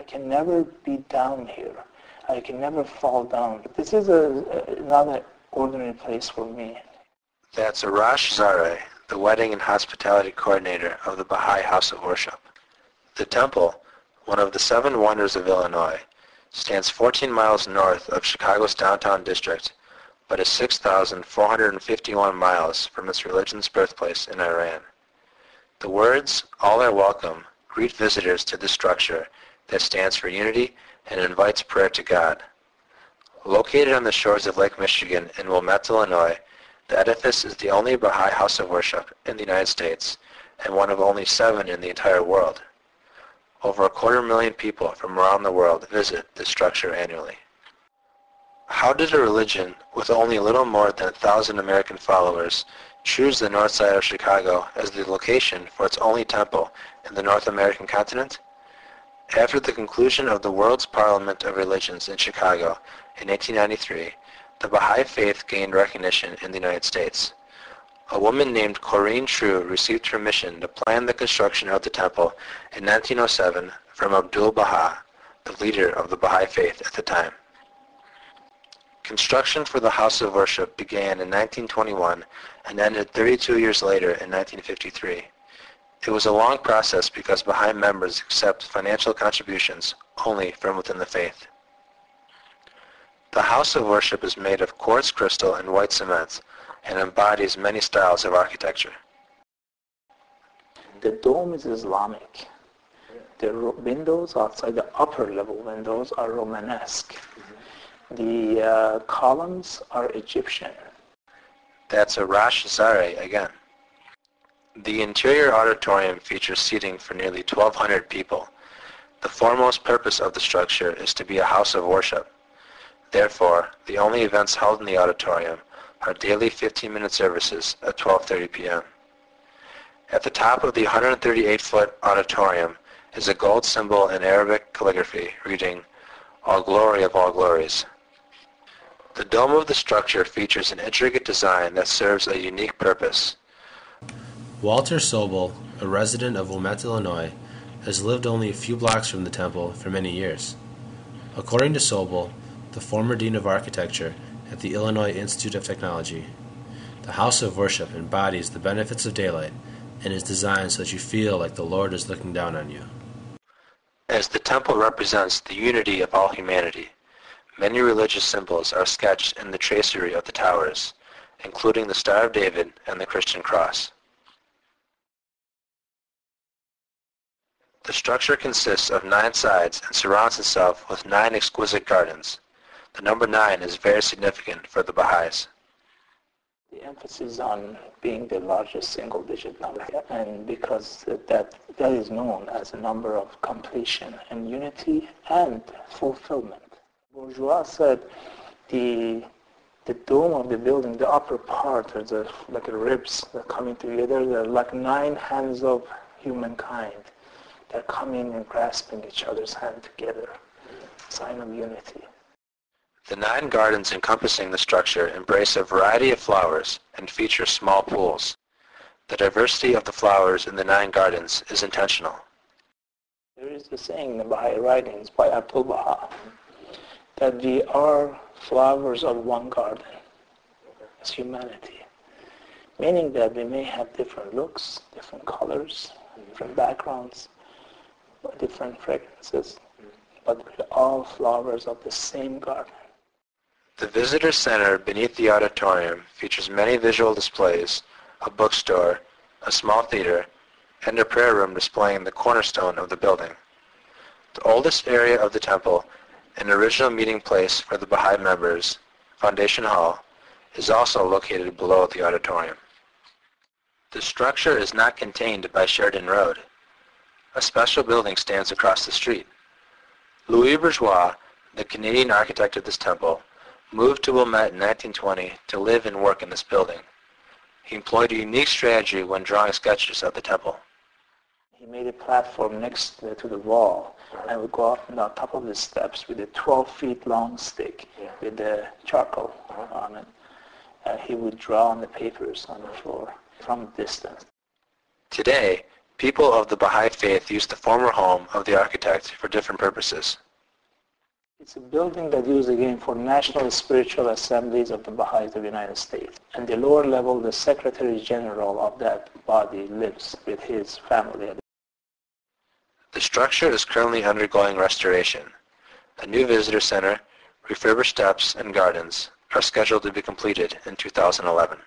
can never be down here. I can never fall down. This is not an ordinary place for me. That's Arash Zareh, the wedding and hospitality coordinator of the Baha'i House of Worship. The temple, one of the 7 wonders of Illinois, stands 14 miles north of Chicago's downtown district, but is 6,451 miles from its religion's birthplace in Iran. The words, "All are welcome," greet visitors to this structure that stands for unity and invites prayer to God. Located on the shores of Lake Michigan in Wilmette, Illinois, the edifice is the only Baha'i house of worship in the United States and one of only 7 in the entire world. Over 250,000 people from around the world visit this structure annually. How did a religion with only a little more than 1,000 American followers choose the north side of Chicago as the location for its only temple in the North American continent? After the conclusion of the World's Parliament of Religions in Chicago in 1893, the Baha'i faith gained recognition in the United States. A woman named Corinne True received permission to plan the construction of the temple in 1907 from Abdul Baha, the leader of the Baha'i faith at the time. Construction for the House of Worship began in 1921 and ended 32 years later in 1953. It was a long process because Baha'i members accept financial contributions only from within the faith. The House of Worship is made of quartz crystal and white cement and embodies many styles of architecture. The dome is Islamic. The windows outside, the upper level windows, are Romanesque. The columns are Egyptian. That's Arash Zareh again. The interior auditorium features seating for nearly 1,200 people. The foremost purpose of the structure is to be a house of worship. Therefore, the only events held in the auditorium are daily 15-minute services at 12:30 p.m. At the top of the 138-foot auditorium is a gold symbol in Arabic calligraphy reading, "All glory of all glories." The dome of the structure features an intricate design that serves a unique purpose. Walter Sobel, a resident of Wilmette, Illinois, has lived only a few blocks from the temple for many years. According to Sobel, the former Dean of Architecture at the Illinois Institute of Technology, the House of Worship embodies the benefits of daylight and is designed so that you feel like the Lord is looking down on you. As the temple represents the unity of all humanity, many religious symbols are sketched in the tracery of the towers, including the Star of David and the Christian cross. The structure consists of 9 sides and surrounds itself with 9 exquisite gardens. The number 9 is very significant for the Baha'is. The emphasis on being the largest single-digit number, and because that is known as a number of completion and unity and fulfillment. Bourgeois said the dome of the building, the upper part, there's like ribs that are coming together. They're like 9 hands of humankind. They're coming and grasping each other's hand together, sign of unity. The 9 gardens encompassing the structure embrace a variety of flowers and feature small pools. The diversity of the flowers in the 9 gardens is intentional. There is a saying in the Baha'i writings by Abdul Baha that we are flowers of one garden as humanity, meaning that we may have different looks, different colors, different backgrounds, different fragrances, but we're all flowers of the same garden. The visitor center beneath the auditorium features many visual displays, a bookstore, a small theater, and a prayer room displaying the cornerstone of the building. The oldest area of the temple, an original meeting place for the Baha'i members, Foundation Hall, is also located below the auditorium. The structure is not contained by Sheridan Road. A special building stands across the street. Louis Bourgeois, the Canadian architect of this temple, moved to Wilmette in 1920 to live and work in this building. He employed a unique strategy when drawing sketches of the temple. He made a platform next to the wall and would go up on top of the steps with a 12 feet long stick with the charcoal on it. He would draw on the papers on the floor from a distance. Today, People of the Baha'i faith use the former home of the architect for different purposes. It's a building that used again for national spiritual assemblies of the Baha'is of the United States. And the lower level, the Secretary General of that body lives with his family. The structure is currently undergoing restoration. A new visitor center, refurbished steps, and gardens are scheduled to be completed in 2011.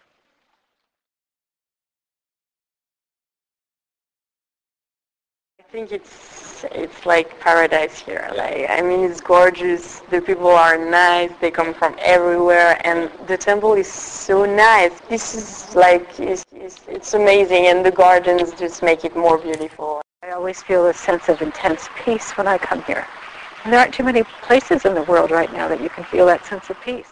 I think it's like paradise here. I mean, it's gorgeous. The people are nice. They come from everywhere, and the temple is so nice. This is like it's amazing, and the gardens just make it more beautiful. I always feel a sense of intense peace when I come here. And there aren't too many places in the world right now that you can feel that sense of peace.